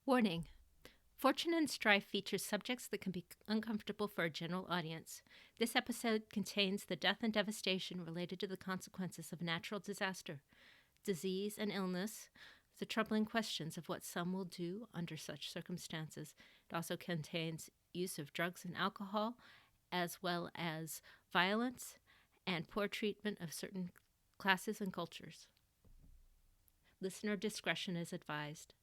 Warning. Fortune and Strife features subjects that can be uncomfortable for a general audience. This episode contains the death and devastation related to the consequences of natural disaster, disease and illness, the troubling questions of what some will do under such circumstances. It also contains use of drugs and alcohol, as well as violence and poor treatment of certain classes and cultures. Listener discretion is advised.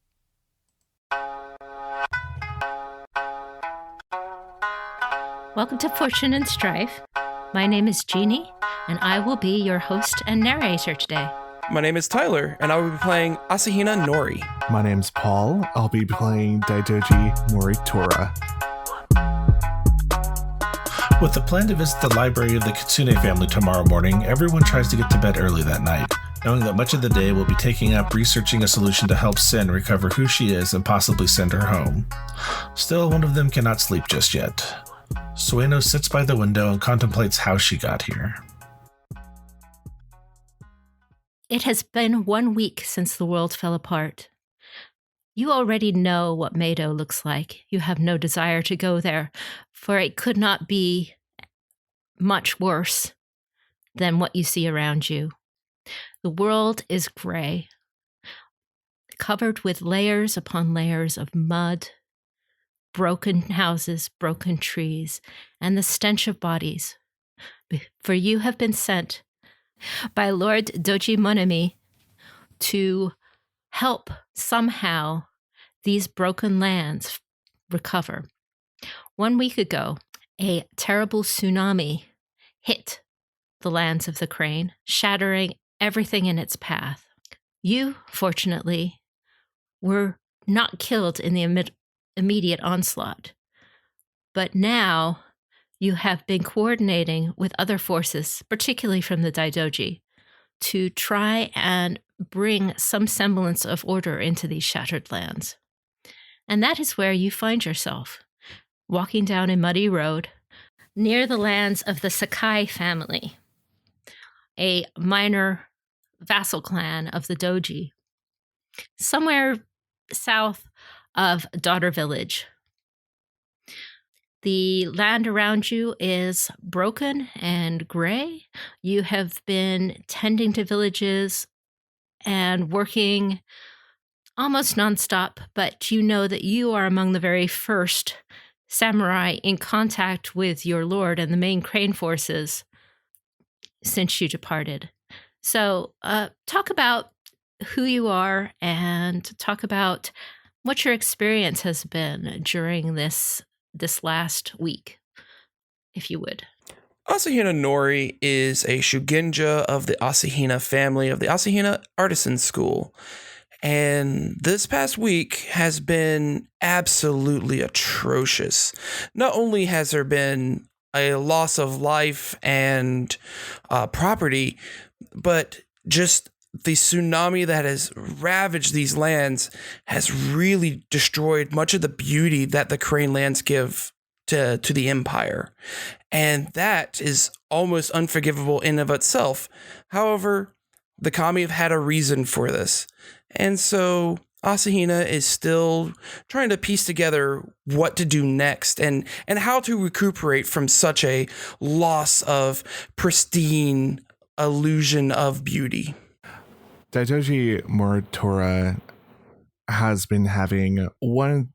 Welcome to Fortune and Strife. My name is Jeanne, and I will be your host and narrator today. My name is Tyler, and I will be playing Asahina Nori. My name's Paul. I'll be playing Doji Moritora. With the plan to visit the library of the Kitsune family tomorrow morning, everyone tries to get to bed early that night, knowing that much of the day will be taking up researching a solution to help Sen recover who she is and possibly send her home. Still, one of them cannot sleep just yet. Sueno sits by the window and contemplates how she got here. It has been 1 week since the world fell apart. You already know what Meido looks like. You have no desire to go there, for it could not be much worse than what you see around you. The world is gray, covered with layers upon layers of mud, broken houses, broken trees, and the stench of bodies. For you have been sent by Lord Doji Monami to help somehow these broken lands recover. 1 week ago, a terrible tsunami hit the lands of the Crane, shattering everything in its path. You, fortunately, were not killed in the immediate onslaught, but now you have been coordinating with other forces, particularly from the Daidoji, to try and bring some semblance of order into these shattered lands. And that is where you find yourself, walking down a muddy road near the lands of the Sakai family, a minor vassal clan of the Doji, somewhere south of Daughter Village. The land around you is broken and gray. You have been tending to villages and working almost nonstop, but you know that you are among the very first samurai in contact with your lord and the main Crane forces since you departed. So talk about who you are and talk about what your experience has been during this last week, if you would. Asahina Nori is a Shugenja of the Asahina family of the Asahina Artisan School. And this past week has been absolutely atrocious. Not only has there been a loss of life and property, but just the tsunami that has ravaged these lands has really destroyed much of the beauty that the Crane lands give to the Empire. And that is almost unforgivable in of itself. However, the Kami have had a reason for this. And so Asahina is still trying to piece together what to do next and how to recuperate from such a loss of pristine illusion of beauty. Doji Moritora has been having one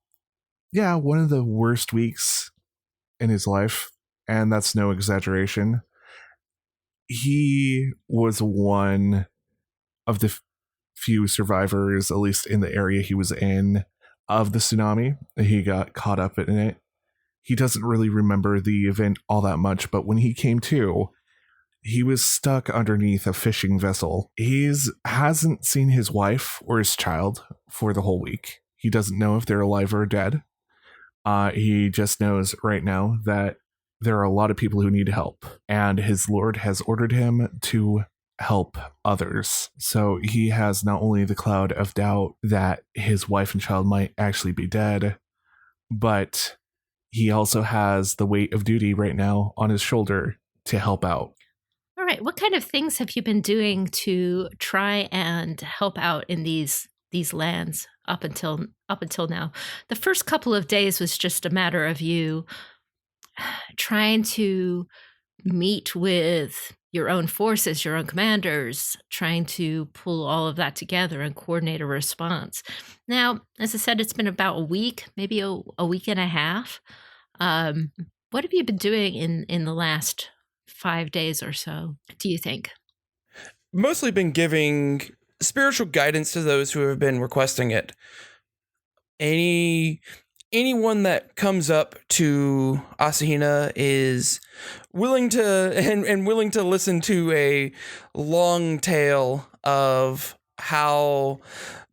of the worst weeks in his life, and that's no exaggeration. He was one of the few survivors, at least in the area he was in, of the tsunami. He got caught up in it. He doesn't really remember the event all that much, but when he came to, he was stuck underneath a fishing vessel. He hasn't seen his wife or his child for the whole week. He doesn't know if they're alive or dead. He just knows right now that there are a lot of people who need help, and his lord has ordered him to help others. So he has not only the cloud of doubt that his wife and child might actually be dead, but he also has the weight of duty right now on his shoulder to help out. All right. What kind of things have you been doing to try and help out in these lands up until up until now. The first couple of days was just a matter of you trying to meet with your own forces, your own commanders, trying to pull all of that together and coordinate a response. Now, as I said, it's been about a week, maybe a week and a half. What have you been doing in the last 5 days or so, do you think? Mostly been giving spiritual guidance to those who have been requesting it. Anyone that comes up to Asahina is willing to and willing to listen to a long tale of how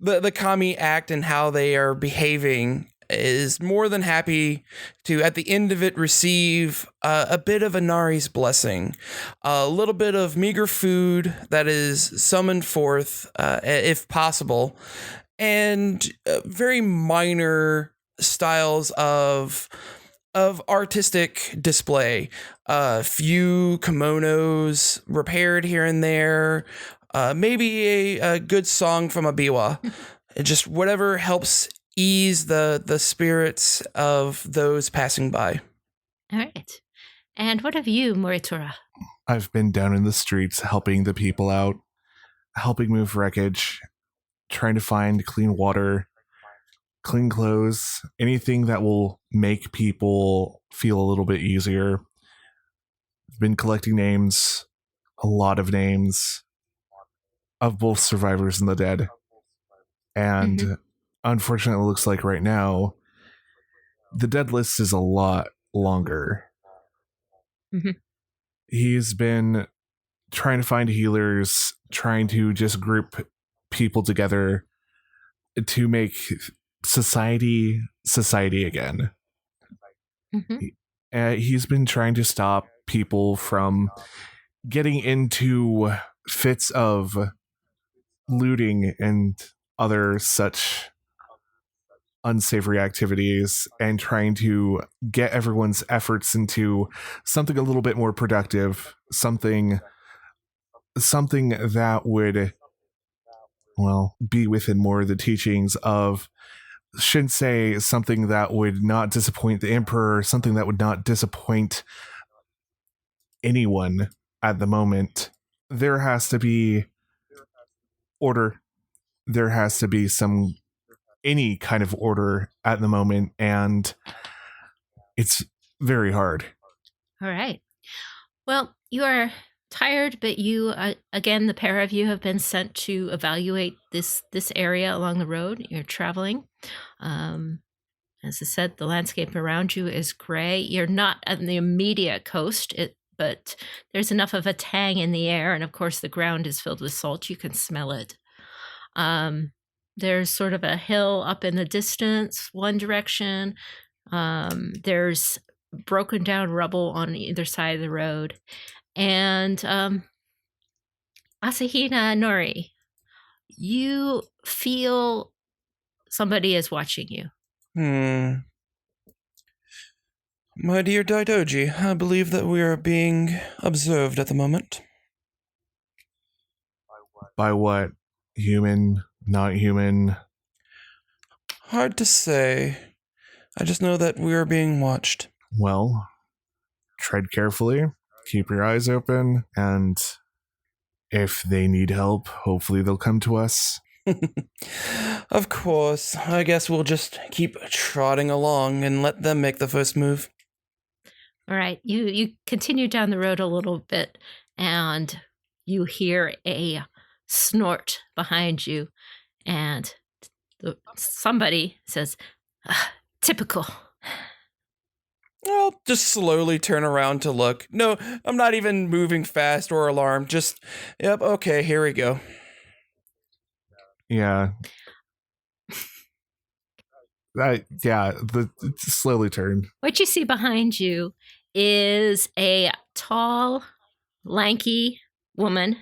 the kami act and how they are behaving, is more than happy to, at the end of it, receive a bit of Inari's blessing, a little bit of meager food that is summoned forth, if possible, and very minor styles of artistic display. Few kimonos repaired here and there, maybe a good song from a biwa. Just whatever helps ease the spirits of those passing by. All right. And what of you, Moritura? I've been down in the streets helping the people out, helping move wreckage, trying to find clean water, clean clothes, anything that will make people feel a little bit easier. I've been collecting names, a lot of names of both survivors and the dead. And unfortunately, it looks like right now, the dead list is a lot longer. He's been trying to find healers, trying to just group people together to make society again. He's been trying to stop people from getting into fits of looting and other such unsavory activities, and trying to get everyone's efforts into something a little bit more productive, something that would, well, be within more of the teachings of Shinsei, something that would not disappoint the Emperor, something that would not disappoint anyone at the moment. There has to be order. There has to be any kind of order at the moment, and it's very hard. All right. Well, you are tired, but you, again, the pair of you have been sent to evaluate this area along the road. You're traveling. As I said, the landscape around you is gray. You're not on the immediate coast, but there's enough of a tang in the air, and of course the ground is filled with salt. You can smell it. There's sort of a hill up in the distance, one direction. There's broken down rubble on either side of the road. And Asahina Nori, you feel somebody is watching you. My dear Daidoji, I believe that we are being observed at the moment. By what? Human? Not human? Hard to say. I just know that we are being watched. Well, tread carefully, keep your eyes open, and if they need help, hopefully they'll come to us. Of course. I guess we'll just keep trotting along and let them make the first move. All right. You continue down the road a little bit, and you hear a snort behind you, and somebody says, "Typical." I'll just slowly turn around to look. No, I'm not even moving fast or alarmed. Just, yep, okay, here we go. Yeah. Slowly turn. What you see behind you is a tall, lanky woman.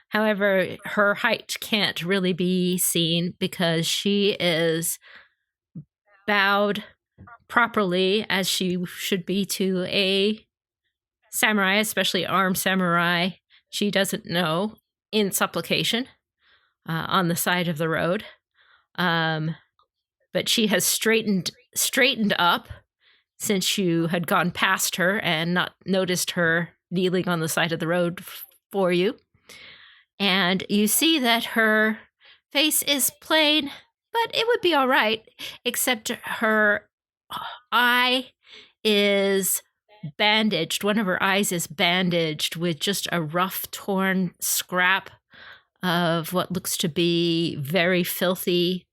However, her height can't really be seen because she is bowed properly, as she should be to a samurai, especially armed samurai. She doesn't know, in supplication, on the side of the road. but she has straightened up since you had gone past her and not noticed her kneeling on the side of the road for you. And you see that her face is plain, but it would be all right, except her eye is bandaged. One of her eyes is bandaged with just a rough, torn scrap of what looks to be very filthy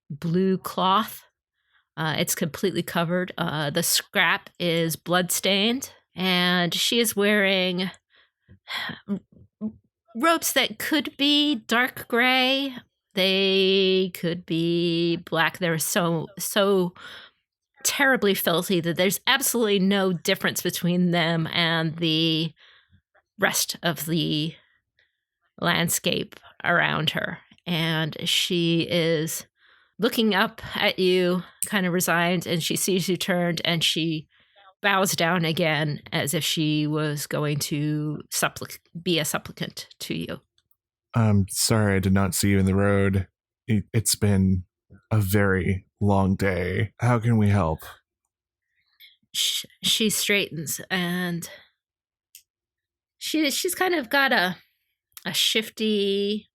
blue cloth. It's completely covered. The scrap is bloodstained, and she is wearing robes that could be dark gray. They could be black. They're so terribly filthy that there's absolutely no difference between them and the rest of the landscape around her. And she is looking up at you, kind of resigned, and she sees you turned, and she bows down again as if she was going to be a supplicant to you. I'm sorry I did not see you in the road. It's been a very long day. How can we help? She straightens, and she's kind of got a shifty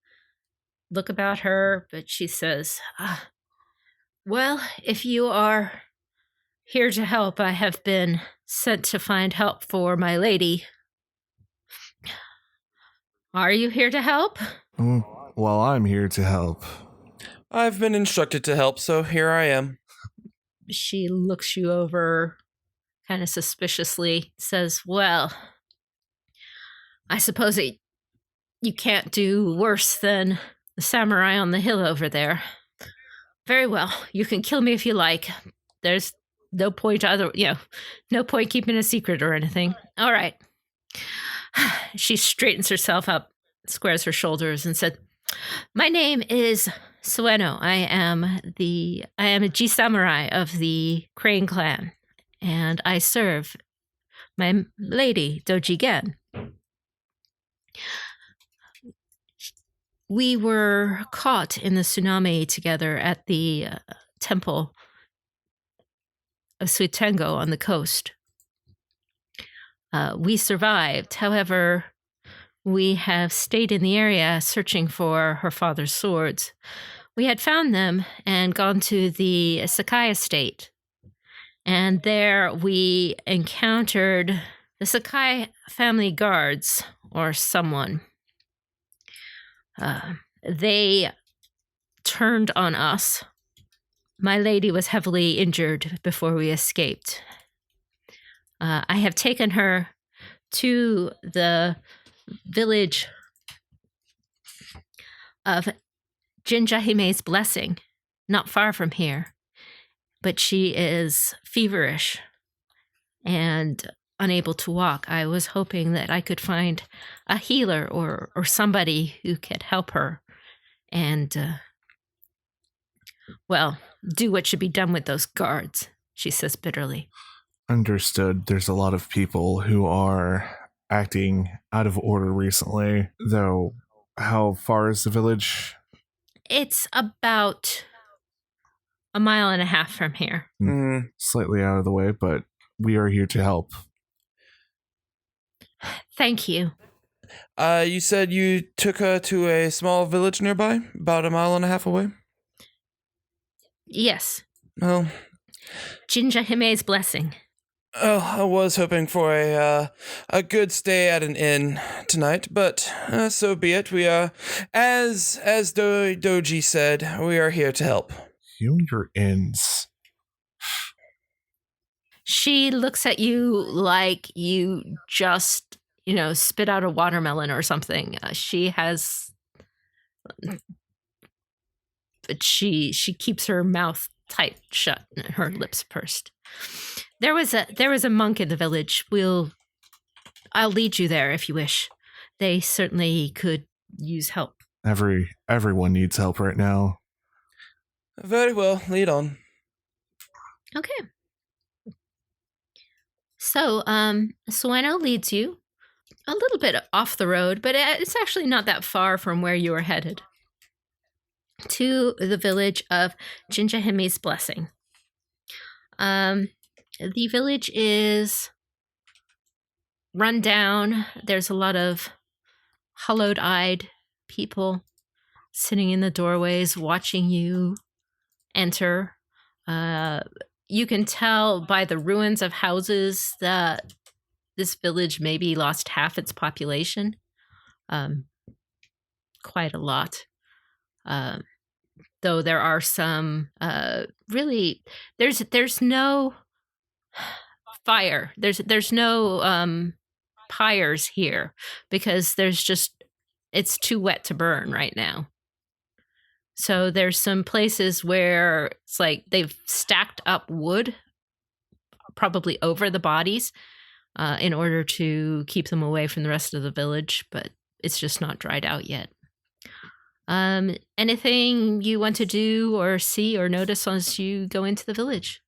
look about her, but she says, well, if you are here to help, I have been sent to find help for my lady. Are you here to help? Well, I'm here to help. I've been instructed to help, so here I am. She looks you over kind of suspiciously, says, well, I suppose you can't do worse than the samurai on the hill over there. Very well, you can kill me if you like. There's no point no point keeping a secret or anything. All right. She straightens herself up, squares her shoulders, and said, my name is Sueno. I am a G samurai of the Crane clan, and I serve my lady, Doji Gen. We were caught in the tsunami together at the temple of Suitengo on the coast. We survived. However, we have stayed in the area searching for her father's swords. We had found them and gone to the Sakai estate. And there we encountered the Sakai family guards, or someone. They turned on us. My lady was heavily injured before we escaped. I have taken her to the village of Jinjahime's Blessing, not far from here. But she is feverish and unable to walk. I was hoping that I could find a healer or somebody who could help her and, do what should be done with those guards, she says bitterly. Understood. There's a lot of people who are acting out of order recently, though. How far is the village? It's about a mile and a half from here. Slightly out of the way, but we are here to help. Thank you. You said you took her to a small village nearby, about a mile and a half away? Yes. Well, Jinjahime's Blessing. Oh, I was hoping for a good stay at an inn tonight, but so be it. We are, as Doji said, we are here to help. You and your inns. She looks at you like you just, spit out a watermelon or something. But she keeps her mouth tight shut and her lips pursed. There was a monk in the village. I'll lead you there if you wish. They certainly could use help. Everyone needs help right now. Very well, lead on. Okay. So, Sueno leads you a little bit off the road, but it's actually not that far from where you were headed. to the village of Jinjahimi's Blessing. The village is run down. There's a lot of hollowed-eyed people sitting in the doorways watching you enter. You can tell by the ruins of houses that this village maybe lost half its population. Quite a lot. Though there are some really there's no fire. There's no pyres here because it's too wet to burn right now. So there's some places where it's like they've stacked up wood probably over the bodies in order to keep them away from the rest of the village, but it's just not dried out yet. Anything you want to do or see or notice as you go into the village?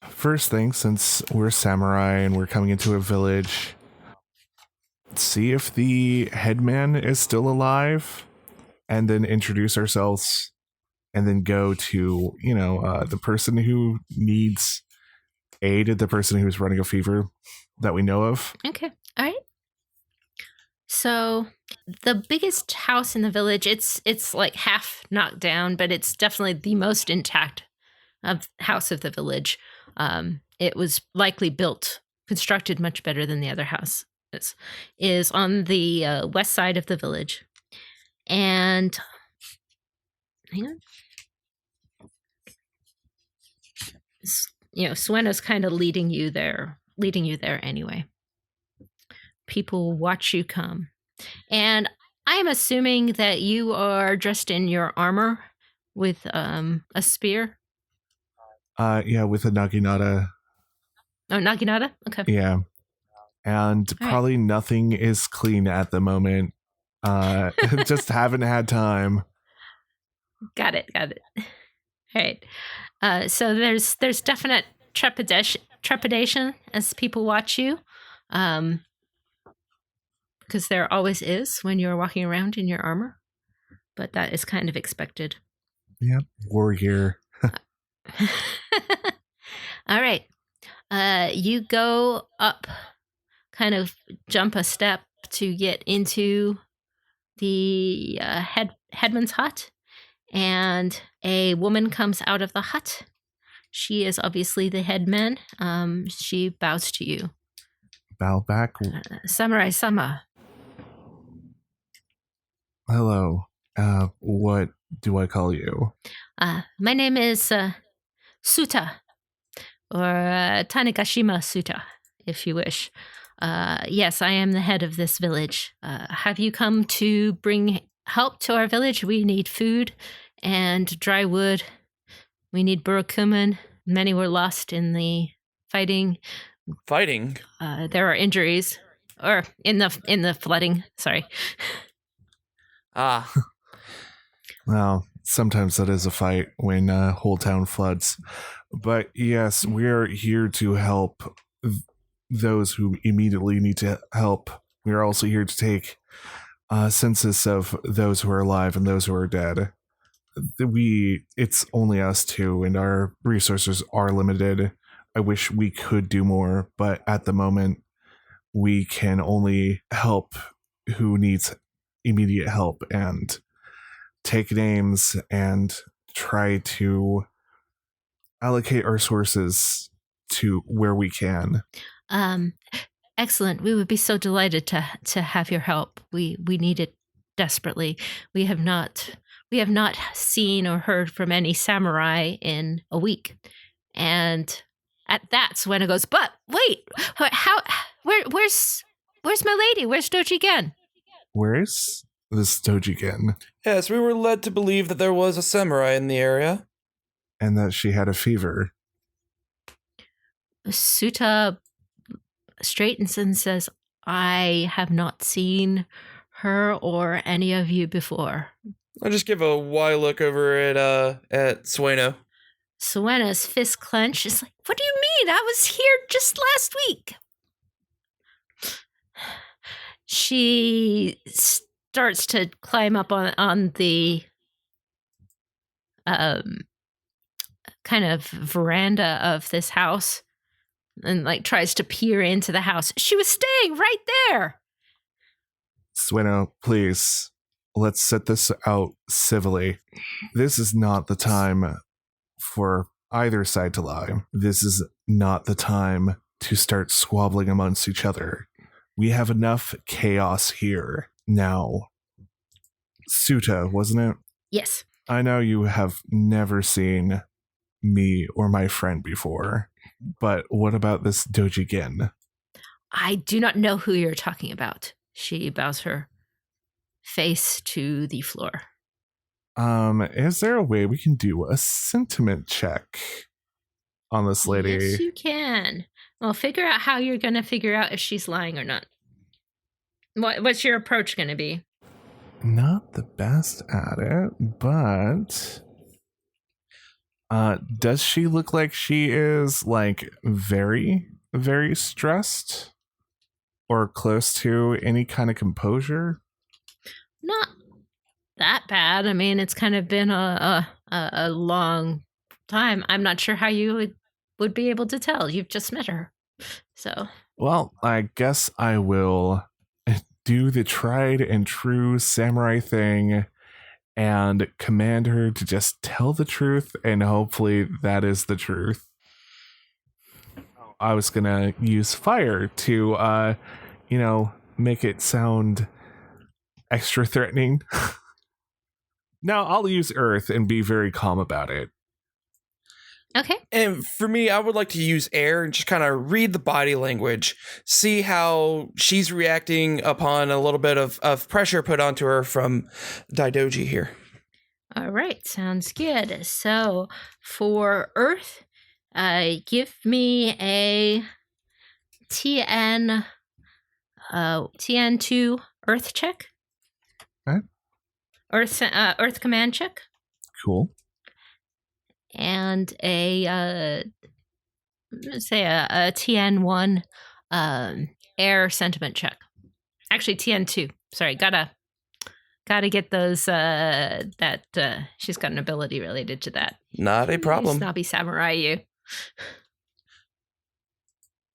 First thing, since we're samurai and we're coming into a village, see if the headman is still alive, and then introduce ourselves, and then go to, the person who needs aid, the person who's running a fever that we know of. Okay. All right. So the biggest house in the village, it's like half knocked down, but it's definitely the most intact house of the village. It was likely constructed much better than the other house. Is on the west side of the village. And hang on. Sueno's kind of leading you there anyway. People watch you come. And I'm assuming that you are dressed in your armor with a spear. Yeah, with a naginata. Oh, naginata? Okay. Yeah. And probably nothing is clean at the moment. Just haven't had time. Got it. All right. So there's definite trepidation as people watch you. Because there always is when you're walking around in your armor. But that is kind of expected. Yep. Warrior. All right. You go up, kind of jump a step to get into the headman's hut, and a woman comes out of the hut. She is obviously the headman. She bows to you. Bow back. Samurai-sama. Hello. What do I call you? My name is Suta, or Tanegashima Suta, if you wish. Yes, I am the head of this village. Have you come to bring help to our village? We need food and dry wood. We need burakumen. Many were lost in the fighting. Fighting? There are injuries, or in the flooding. Sorry. Ah. Well, sometimes that is a fight when whole town floods. But yes, we're here to help those who immediately need to help. We are also here to take a census of those who are alive and those who are dead. It's only us two, and our resources are limited. I wish we could do more, but at the moment, we can only help who needs immediate help and take names and try to allocate our sources to where we can. Excellent. We would be so delighted to have your help. We need it desperately. We have not seen or heard from any samurai in a week. And at that, Sueno goes, but wait, where's my lady? Where's Doji Gen? Where's this Doji Gen? Yes, we were led to believe that there was a samurai in the area. And that she had a fever. Suta straightens and says, I have not seen her or any of you before. I'll just give a wide look over at Sueno. Sueno's fist clenched. It's like, what do you mean? I was here just last week. She starts to climb up on the kind of veranda of this house and like tries to peer into the house. She was staying right there. Sueno, please, let's set this out civilly. This is not the time for either side to lie. This is not the time to start squabbling amongst each other. We have enough chaos here. Now, Suta, wasn't it? Yes. I know you have never seen me or my friend before, but what about this Doji Gen? I do not know who you're talking about. She bows her face to the floor. Is there a way we can do a sentiment check on this lady? Yes, you can. Well, figure out how you're going to figure out if she's lying or not. What's your approach going to be? Not the best at it, but does she look like she is like very, very stressed or close to any kind of composure? Not that bad. I mean, it's kind of been a long time. I'm not sure how you would be able to tell. You've just met her. So. Well, I guess I will do the tried and true samurai thing and command her to just tell the truth, and hopefully that is the truth. I was gonna use fire to make it sound extra threatening. No, I'll use earth and be very calm about it. Okay. And for me, I would like to use air and just kind of read the body language, see how she's reacting upon a little bit of pressure put onto her from Daidoji here. All right, sounds good. So for Earth, give me a TN2 Earth check. Okay. Earth command check. Cool. And a TN1 air sentiment check. Actually, TN2. Sorry, gotta get those. She's got an ability related to that. Not a problem. Snobby samurai, you.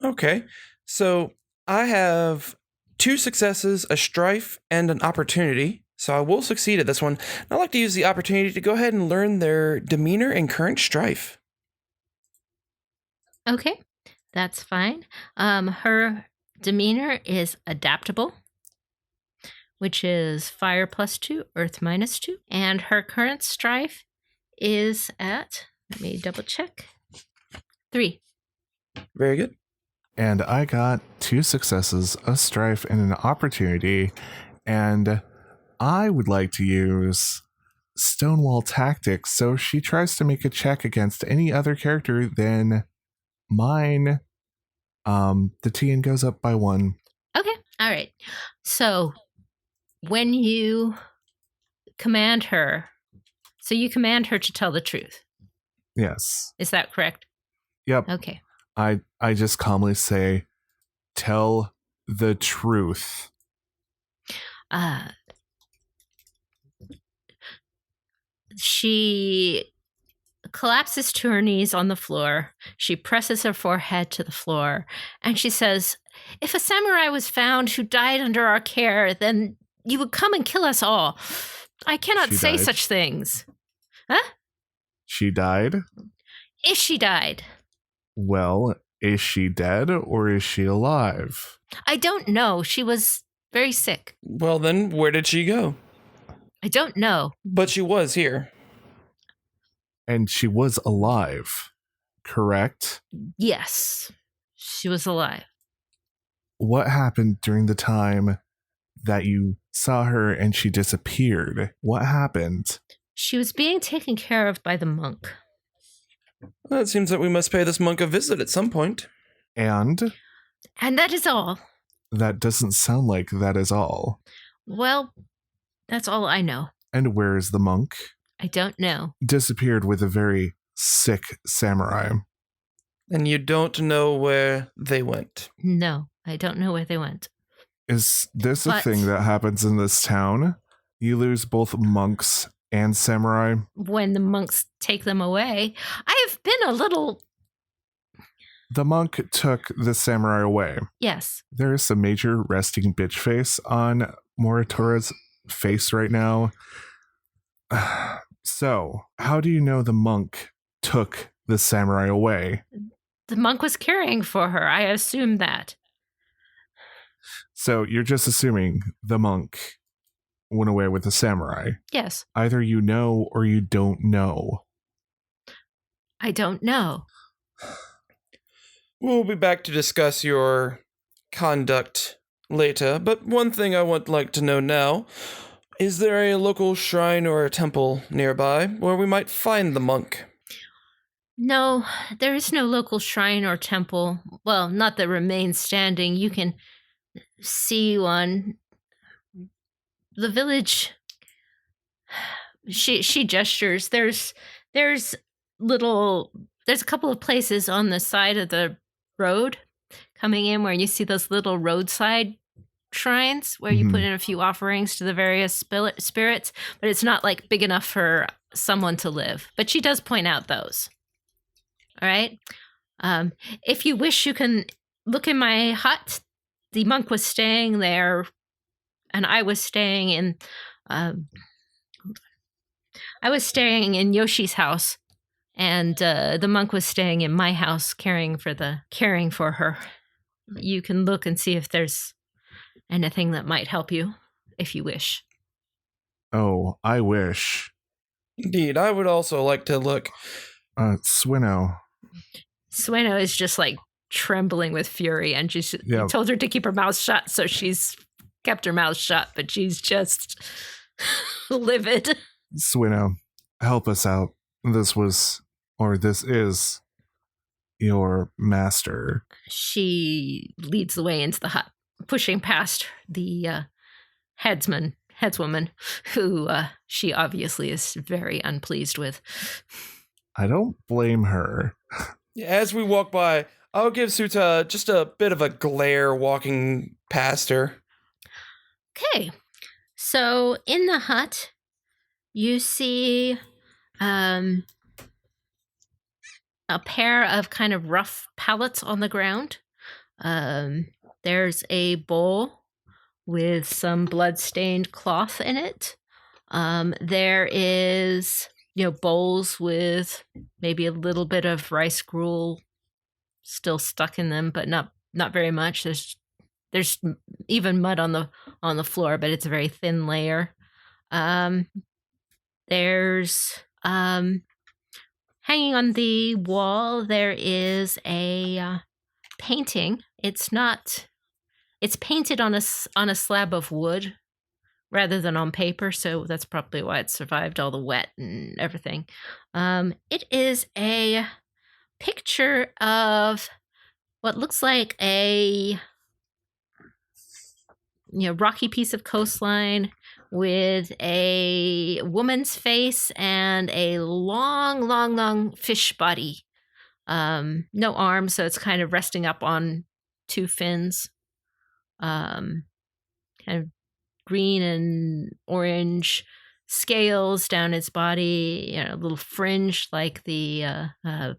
Okay, so I have 2 successes, a strife, and an opportunity. So I will succeed at this one. I'd like to use the opportunity to go ahead and learn their demeanor and current strife. Okay, that's fine. Her demeanor is adaptable, which is fire +2, earth -2. And her current strife is at, let me double check, 3. Very good. And I got 2 successes, a strife, and an opportunity. And I would like to use Stonewall Tactics, so she tries to make a check against any other character than mine. The TN goes up by 1. Okay, all right. So when you command her, you command her to tell the truth. Yes. Is that correct? Yep. Okay. I just calmly say, tell the truth. She collapses to her knees on the floor. She presses her forehead to the floor, and she says, "If a samurai was found who died under our care, then you would come and kill us all. I cannot say such things." Huh? She died? If she died. Well, is she dead or is she alive? I don't know. She was very sick. Well, then, where did she go? I don't know. But she was here. And she was alive, correct? Yes, she was alive. What happened during the time that you saw her and she disappeared? What happened? She was being taken care of by the monk. Well, it seems that we must pay this monk a visit at some point. And that is all. That doesn't sound like that is all. Well, that's all I know. And where is the monk? I don't know. Disappeared with a very sick samurai. And you don't know where they went? No, I don't know where they went. Is this a But- thing that happens in this town? You lose both monks and samurai? When the monks take them away, I have been a little... The monk took the samurai away. Yes. There is some major resting bitch face on Moritora's face right now. So, how do you know the monk took the samurai away? The monk was caring for her. I assume that. So, you're just assuming the monk went away with the samurai. Yes. Either you know or you don't know. I don't know. We'll be back to discuss your conduct later, but one thing I would like to know now, is there a local shrine or a temple nearby where we might find the monk? No, there is no local shrine or temple. Well, not that remains standing. You can see one. The village. She gestures. There's a couple of places on the side of the road coming in where you see those little roadside shrines where you put in a few offerings to the various spirits, but it's not like big enough for someone to live. But she does point out those. All right. If you wish, you can look in my hut. The monk was staying there, and I was staying in. I was staying in Yoshi's house, and the monk was staying in my house, caring for her. You can look and see if there's anything that might help you, if you wish. Oh, I wish. Indeed, I would also like to look. Sueno. Sueno is just like trembling with fury, and you told her to keep her mouth shut, so she's kept her mouth shut, but she's just livid. Sueno, help us out. This is your master. She leads the way into the hut, pushing past the headswoman, who she obviously is very unpleased with. I don't blame her. As we walk by, I'll give Suta just a bit of a glare walking past her. Okay, so in the hut, you see a pair of kind of rough pallets on the ground. There's a bowl with some blood-stained cloth in it. There is, bowls with maybe a little bit of rice gruel still stuck in them, but not very much. There's even mud on the floor, but it's a very thin layer. There's hanging on the wall, there is a painting. It's painted on a slab of wood rather than on paper, so that's probably why it survived all the wet and everything. It is a picture of what looks like a rocky piece of coastline with a woman's face and a long fish body. No arms, so it's kind of resting up on two fins. Kind of green and orange scales down its body, a little fringe like the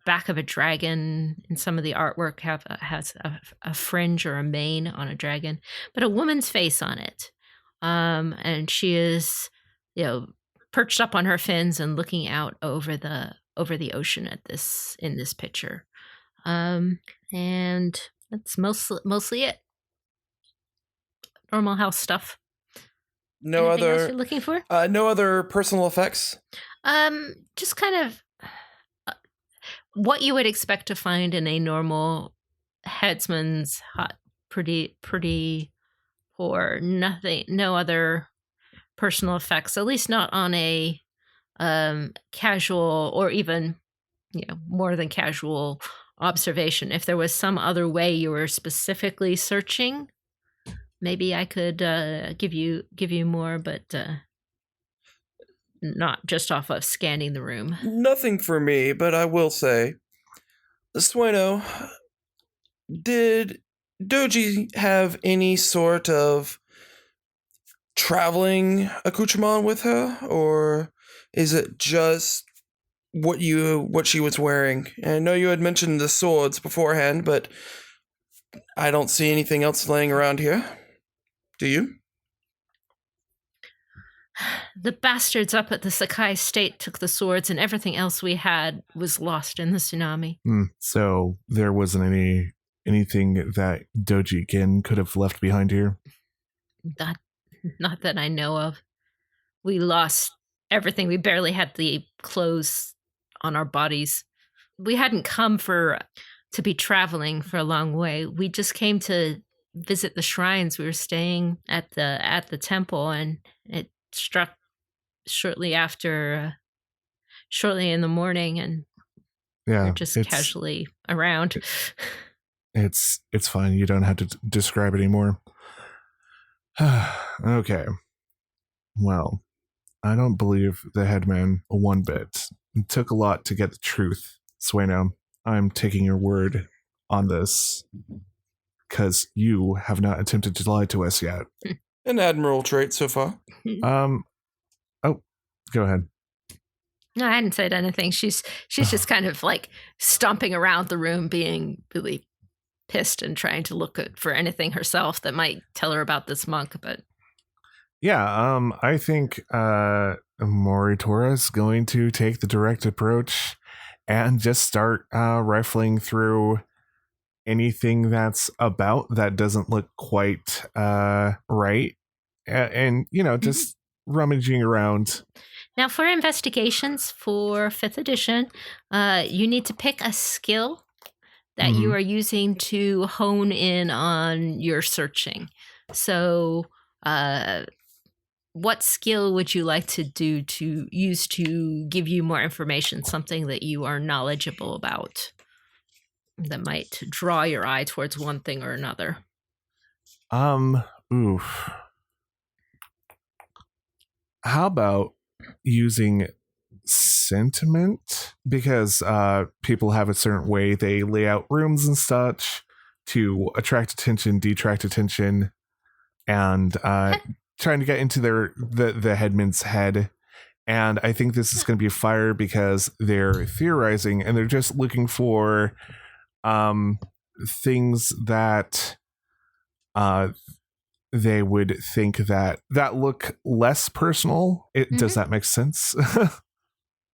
back of a dragon. In some of the artwork has a fringe or a mane on a dragon, but a woman's face on it. And she is, perched up on her fins and looking out over the ocean in this picture. And that's mostly it. Normal house stuff. No Anything else other you're looking for? No other personal effects. Just kind of what you would expect to find in a normal headsman's hut. Pretty poor. Nothing. No other personal effects. At least not on a casual or even more than casual observation. If there was some other way you were specifically searching, maybe I could give you more, but not just off of scanning the room. Nothing for me, but I will say, Sueno, did Doji have any sort of traveling accoutrement with her, or is it just what she was wearing? And I know you had mentioned the swords beforehand, but I don't see anything else laying around here. Do you? The bastards up at the Sakai State took the swords, and everything else we had was lost in the tsunami. So there wasn't anything that Doji Gen could have left behind here? Not that I know of. We lost everything. We barely had the clothes on our bodies. We hadn't come to be traveling for a long way. We just came to visit the shrines. We were staying at the temple, and it struck shortly in the morning, and we're just casually around. It's fine. You don't have to describe it anymore. Okay. Well, I don't believe the headman one bit. It took a lot to get the truth, Sueno. I'm taking your word on this, because you have not attempted to lie to us yet. An admirable trait so far. Oh, go ahead. No, I hadn't said anything. She's just kind of like stomping around the room, being really pissed and trying to look for anything herself that might tell her about this monk. But yeah, I think Moritora's going to take the direct approach and just start rifling through anything that doesn't look quite right, and just rummaging around. Now, for investigations for 5th edition, you need to pick a skill that you are using to hone in on your searching. So, what skill would you like to use to give you more information, something that you are knowledgeable about that might draw your eye towards one thing or another? Oof. How about using sentiment? Because people have a certain way they lay out rooms and such to attract attention, detract attention, and trying to get into the headman's head. And I think this is going to be a fire because they're theorizing and they're just looking for things that they would think that look less personal. Does that make sense?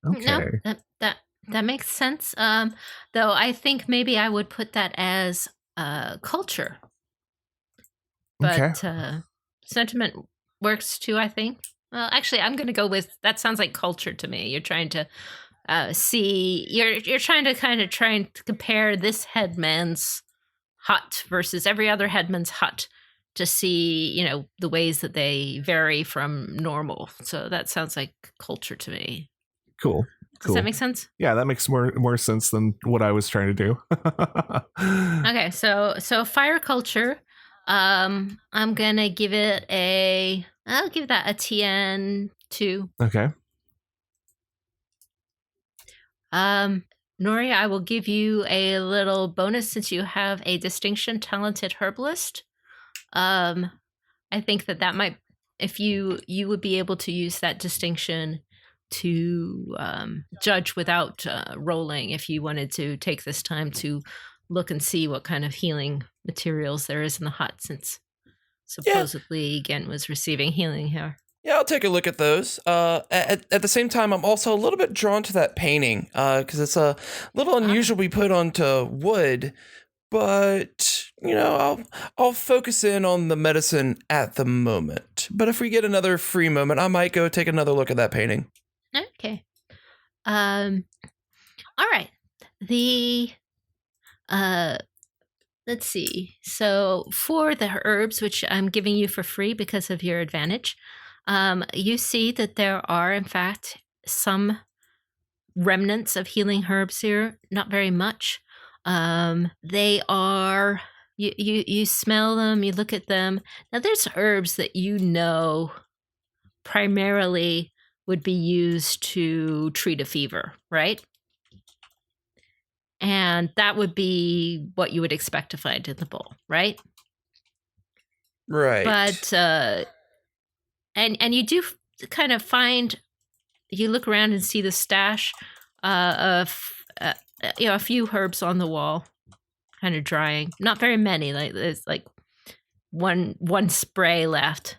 Okay. No, that makes sense. Though I think maybe I would put that as culture. But sentiment works too, I think. Well, actually, I'm going to go with that. Sounds like culture to me. You're trying to see. You're trying to try and compare this headman's hut versus every other headman's hut to see, the ways that they vary from normal. So that sounds like culture to me. Cool. Does that make sense? Yeah, that makes more sense than what I was trying to do. Okay, so fire culture. I'm gonna give it I'll give that a TN2. Okay. Nori, I will give you a little bonus since you have a distinction talented herbalist. I think that might, if you would be able to use that distinction to judge without rolling, if you wanted to take this time to look and see what kind of healing materials there is in the hut, since supposedly Gent was receiving healing here. Yeah, I'll take a look at those. At the same time, I'm also a little bit drawn to that painting because it's a little unusual to be put onto wood, but I'll focus in on the medicine at the moment. But if we get another free moment, I might go take another look at that painting. Okay. All right. Let's see. So for the herbs, which I'm giving you for free because of your advantage, you see that there are, in fact, some remnants of healing herbs here. Not very much. They are, you smell them, you look at them. Now there's herbs that primarily would be used to treat a fever, right? And that would be what you would expect to find in the bowl, right? Right. But and you do kind of find, you look around and see the stash of a few herbs on the wall, kind of drying. Not very many. Like there's like one spray left.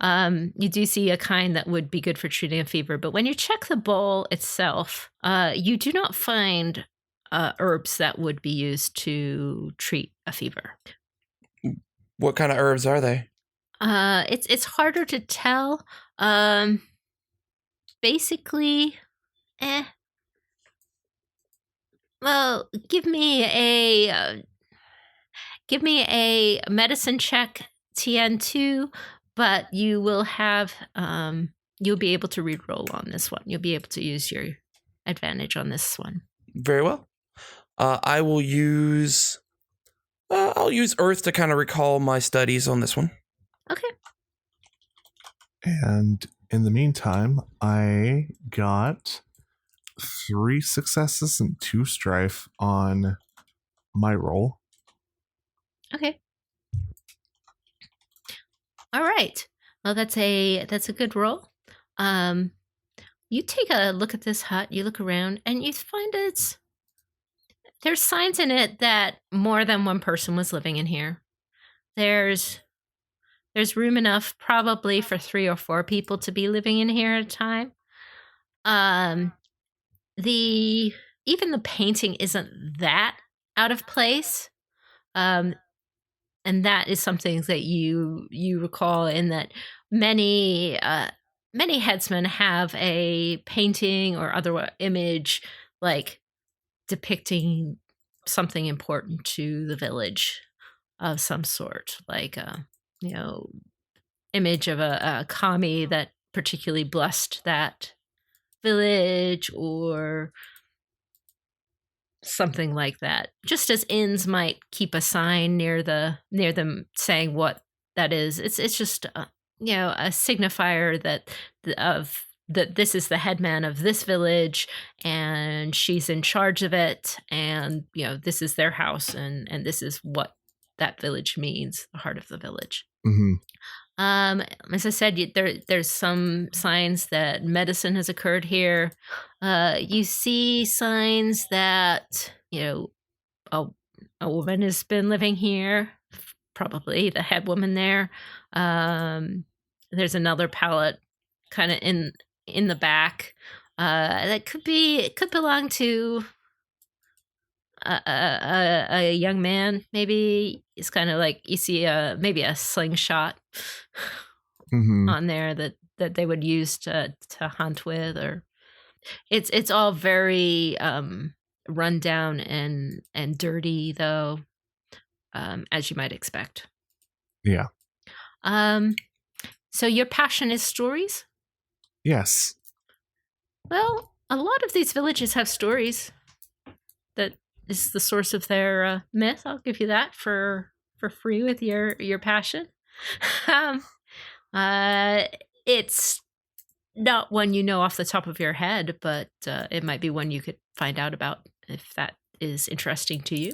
You do see a kind that would be good for treating a fever, but when you check the bowl itself, you do not find herbs that would be used to treat a fever. What kind of herbs are they? It's harder to tell. Basically, well, give me a medicine check, TN2, but you will have you'll be able to reroll on this one. You'll be able to use your advantage on this one. Very well. I will use. I'll use Earth to kind of recall my studies on this one. Okay. And in the meantime, I got 3 successes and 2 strife on my roll. Okay. All right. Well, that's a good roll. You take a look at this hut. You look around, and you find there's signs in it that more than one person was living in here. There's room enough probably for 3 or 4 people to be living in here at a time. Even the painting isn't that out of place. And that is something that you recall, in that many headsmen have a painting or other image like depicting something important to the village of some sort, like image of a kami that particularly blessed that village, or something like that. Just as inns might keep a sign near them saying what that is. It's just a signifier that this is the headman of this village, and she's in charge of it, and this is their house, and this is what that village means, the heart of the village. Mm-hmm. As I said, there's some signs that medicine has occurred here. You see signs that a woman has been living here, probably the head woman there. There's another pallet kind of in the back that could belong to a young man. Maybe it's kind of like you see maybe a slingshot on there that they would use to hunt with, or it's all very run down and dirty, though, as you might expect. Yeah. So your passion is stories? Yes. Well, a lot of these villages have stories. That is the source of their myth. I'll give you that for free with your passion. It's not one you know off the top of your head, but it might be one you could find out about if that is interesting to you.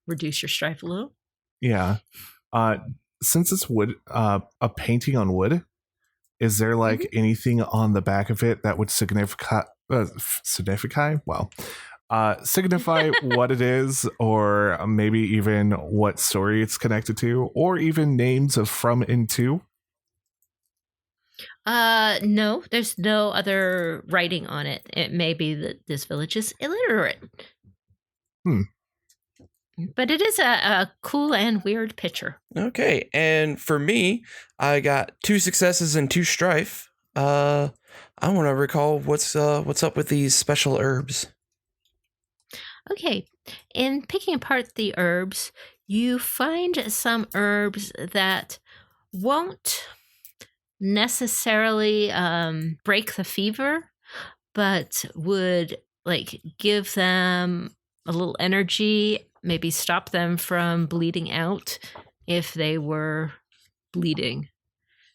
Reduce your strife a little. Yeah. Since it's wood, a painting on wood, is there like anything on the back of it that would signify what it is, or maybe even what story it's connected to, or even names of from and to? No, there's no other writing on it. It may be that this village is illiterate. But it is a cool and weird picture. Okay, and for me, I got 2 successes and 2 strife. I want to recall what's up with these special herbs. Okay, in picking apart the herbs, you find some herbs that won't necessarily break the fever, but would like give them a little energy, maybe stop them from bleeding out if they were bleeding.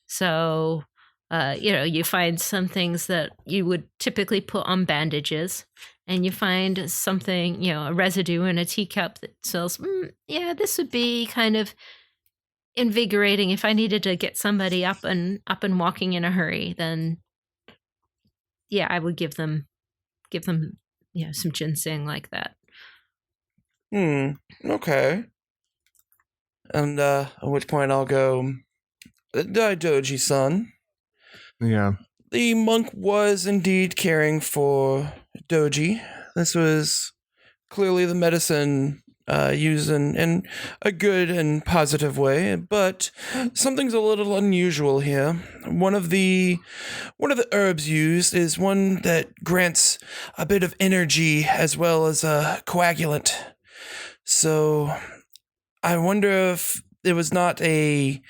So, you find some things that you would typically put on bandages, and you find something, a residue in a teacup that says, yeah, this would be kind of invigorating if I needed to get somebody up and walking in a hurry, then yeah, I would give them some ginseng like that. Okay. And at which point I'll go, Doji-san. Yeah. The monk was indeed caring for Doji. This was clearly the medicine used in a good and positive way, but something's a little unusual here. One of the herbs used is one that grants a bit of energy as well as a coagulant. So I wonder if it was not a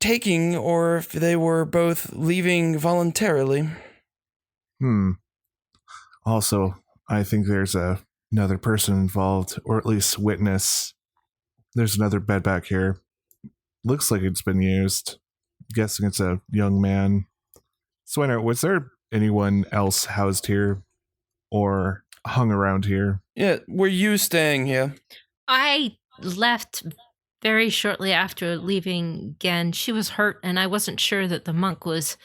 taking or if they were both leaving voluntarily. Also, I think there's another person involved, or at least witness. There's another bed back here. Looks like it's been used. Guessing it's a young man. Sueno, was there anyone else housed here or hung around here? Yeah, were you staying here? I left very shortly after leaving Jeanne. She was hurt, and I wasn't sure that the monk was...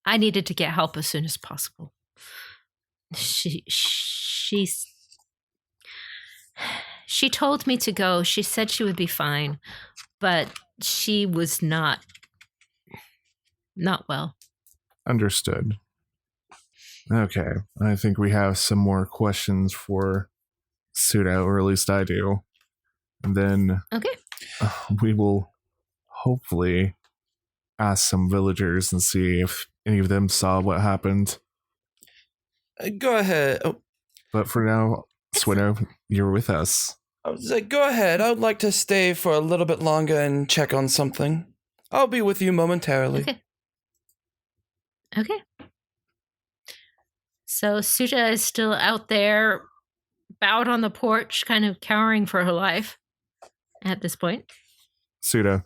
I needed to get help as soon as possible. She told me to go. She said she would be fine, but she was not well. Understood. Okay, I think we have some more questions for Sueno, or at least I do. And then we will hopefully ask some villagers and see if any of them saw what happened. Go ahead. Oh. But for now, Sueno, you're with us. I was like, go ahead. I would like to stay for a little bit longer and check on something. I'll be with you momentarily. Okay. So Suja is still out there, bowed on the porch, kind of cowering for her life at this point. Suda,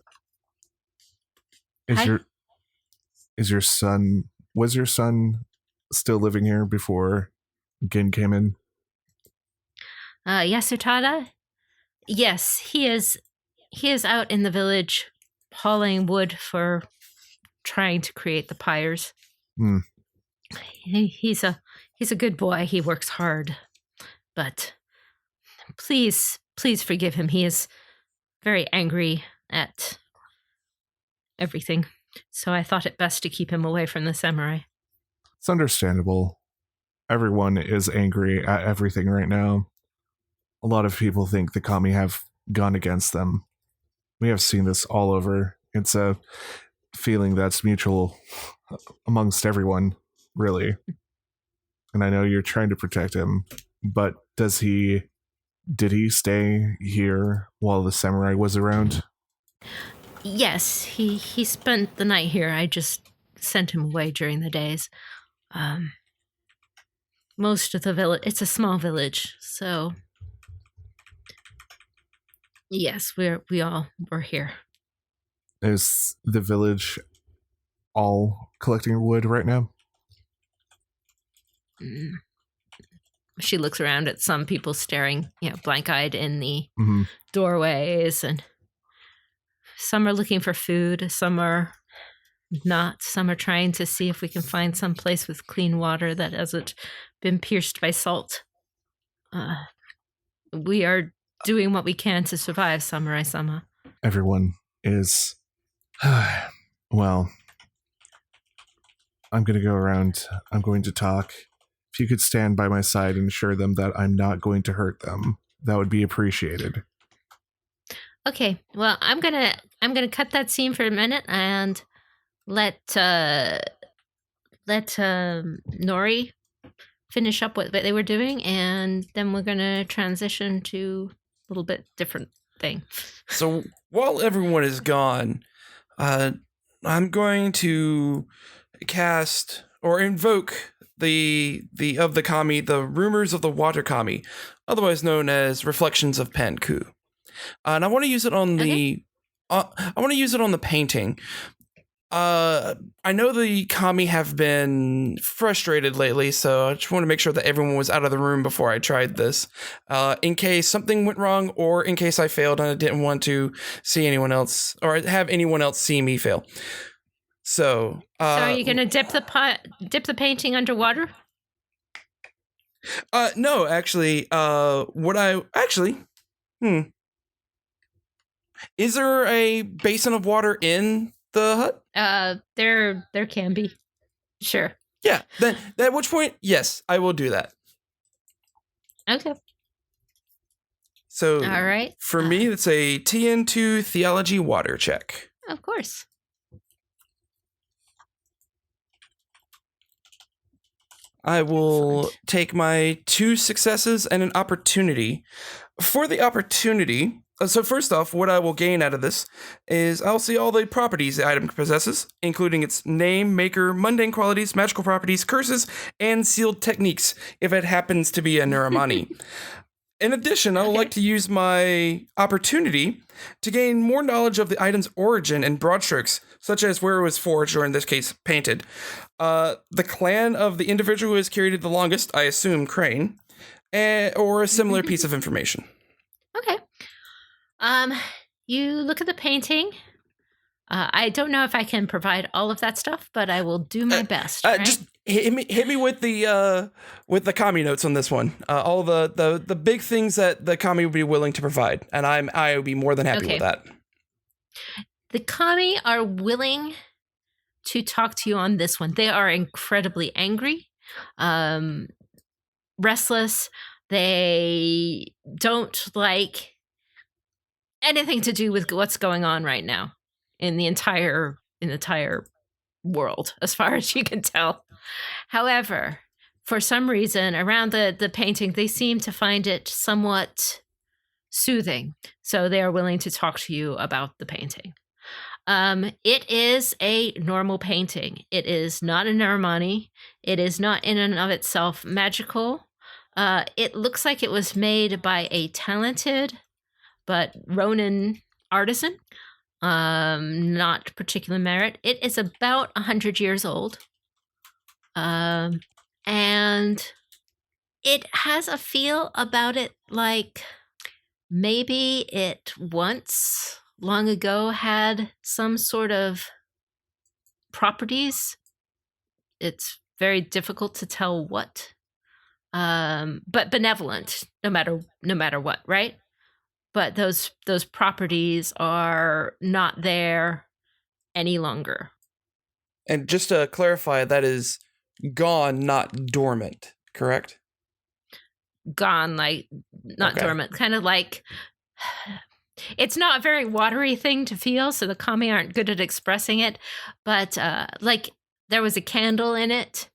was your son still living here before Gin came in? Yasutada? Yes, he is out in the village hauling wood for trying to create the pyres. He's a good boy. He works hard. But please forgive him. He is very angry at everything. So I thought it best to keep him away from the samurai. It's understandable. Everyone is angry at everything right now. A lot of people think the kami have gone against them. We have seen this all over. It's a feeling that's mutual amongst everyone, really. And I know you're trying to protect him, but did he stay here while the samurai was around? Yes, he spent the night here. I just sent him away during the days. Most of the village, it's a small village, so yes, we all were here. Is the village all collecting wood right now? She looks around at some people staring, blank-eyed in the doorways, and some are looking for food, some are not. Some are trying to see if we can find some place with clean water that hasn't been pierced by salt. We are doing what we can to survive, Samurai-sama. Everyone is... well, I'm going to go around. I'm going to talk. If you could stand by my side and assure them that I'm not going to hurt them, that would be appreciated. Okay, well, I'm gonna cut that scene for a minute and let Nori finish up what they were doing, and then we're gonna transition to a little bit different thing. So while everyone is gone, I'm going to cast or invoke the kami, the rumors of the water kami, otherwise known as reflections of Panku. And I want to use it on the I want to use it on the painting. I know the kami have been frustrated lately, so I just want to make sure that everyone was out of the room before I tried this. In case something went wrong, or in case I failed and I didn't want to see anyone else, or have anyone else see me fail. So are you going to dip the painting underwater? No, actually, is there a basin of water in the hut? There can be. Sure. Yeah, then at which point, yes, I will do that. Okay. So, all right. For me, it's a TN2 theology water check. Of course. I will take my 2 successes and an opportunity. For the opportunity, so first off, what I will gain out of this is I'll see all the properties the item possesses, including its name, maker, mundane qualities, magical properties, curses, and sealed techniques, if it happens to be a Neuramani. In addition, I would like to use my opportunity to gain more knowledge of the item's origin and broad strokes, such as where it was forged, or in this case, painted. The clan of the individual who has carried it the longest, I assume Crane, or a similar piece of information. Okay. You look at the painting. I don't know if I can provide all of that stuff, but I will do my best. Right? Just hit me with the kami notes on this one. All the big things that the kami would be willing to provide, and I would be more than happy with that. The kami are willing to talk to you on this one. They are incredibly angry, restless. They don't like anything to do with what's going on right now in the entire world, as far as you can tell. However, for some reason, around the painting, they seem to find it somewhat soothing. So they are willing to talk to you about the painting. It is a normal painting. It is not a Neuramani. It is not in and of itself magical. It looks like it was made by a talented but Ronin artisan. Not particular merit. It is about 100 years old. And it has a feel about it like maybe it once, long ago, had some sort of properties. It's very difficult to tell what. But benevolent, no matter what, right? But those properties are not there any longer. And just to clarify, that is gone, not dormant, correct? Gone, like not dormant. Kind of like, it's not a very watery thing to feel, so the kami aren't good at expressing it. But like there was a candle in it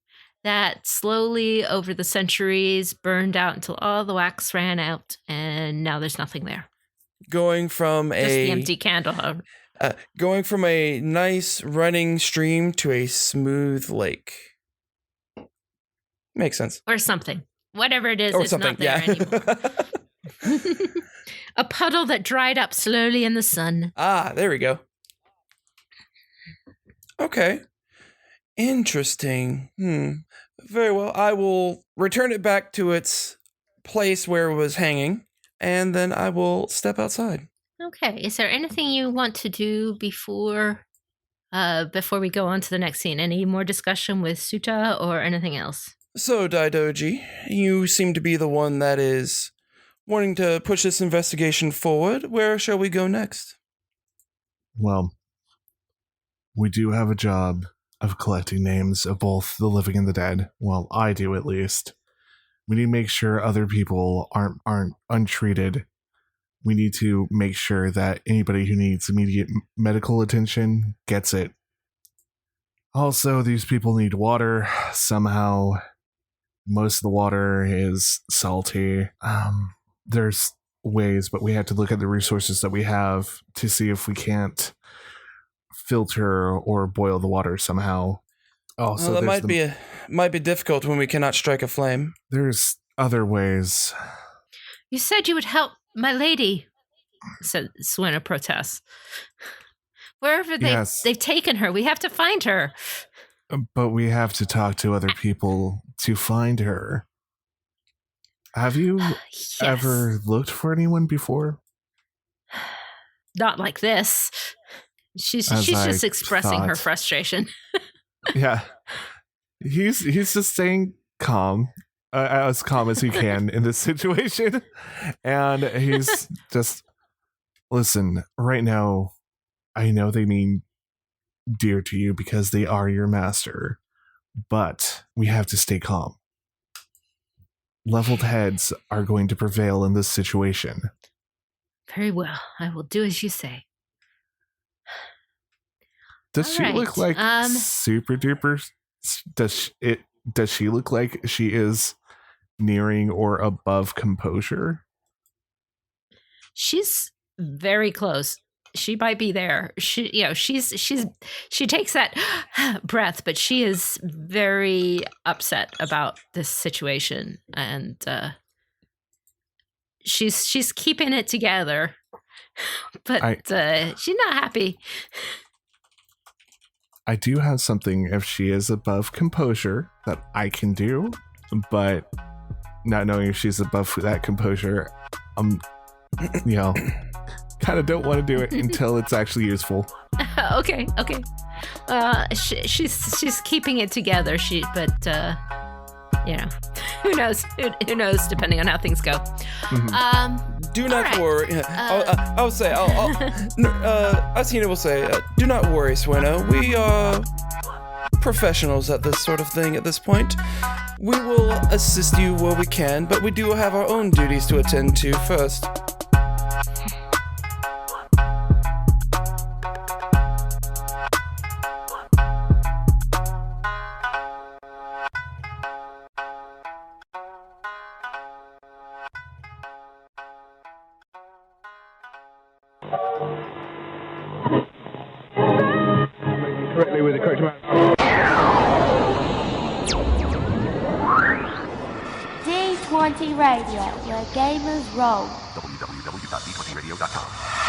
that slowly over the centuries burned out until all the wax ran out, and now there's nothing there. Going from just the empty candle. Going from a nice running stream to a smooth lake. Makes sense. Or something. Whatever it is, it's not there anymore. A puddle that dried up slowly in the sun. Ah, there we go. Okay. Interesting. Very well. I will return it back to its place where it was hanging, and then I will step outside. Okay. Is there anything you want to do before we go on to the next scene? Any more discussion with Suta or anything else? So, Doji, you seem to be the one that is wanting to push this investigation forward. Where shall we go next? Well, we do have a job of collecting names of both the living and the dead. Well, I do at least. We need to make sure other people aren't untreated. We need to make sure that anybody who needs immediate medical attention gets it. Also, these people need water. Somehow, most of the water is salty. There's ways, but we have to look at the resources that we have to see if we can't filter or boil the water somehow. Also, well, that might be difficult when we cannot strike a flame. There's other ways. You said you would help my lady, said Sueno protests. Wherever they've taken her, we have to find her. But we have to talk to other people to find her. Have you ever looked for anyone before? Not like this. She's just expressing her frustration. Yeah. He's just staying calm, as calm as he can in this situation. And he's just, listen, right now, I know they mean dear to you because they are your master, but we have to stay calm. Leveled heads are going to prevail in this situation. Very well. I will do as you say. Does she look like super duper? Does she look like she is nearing or above composure? She's very close. She might be there. She takes that breath, but she is very upset about this situation, and she's keeping it together, but she's not happy. I do have something if she is above composure that I can do, but not knowing if she's above that composure, kind of don't want to do it until it's actually useful. Okay. She's keeping it together. Who knows? Who knows? Depending on how things go. Mm-hmm. Do not worry. I'll say. Asina will say. Do not worry, Sueno. We are professionals at this sort of thing. At this point, we will assist you where we can, but we do have our own duties to attend to first. Correctly with the correct amount. D20 Radio, where gamers roll. www.d20radio.com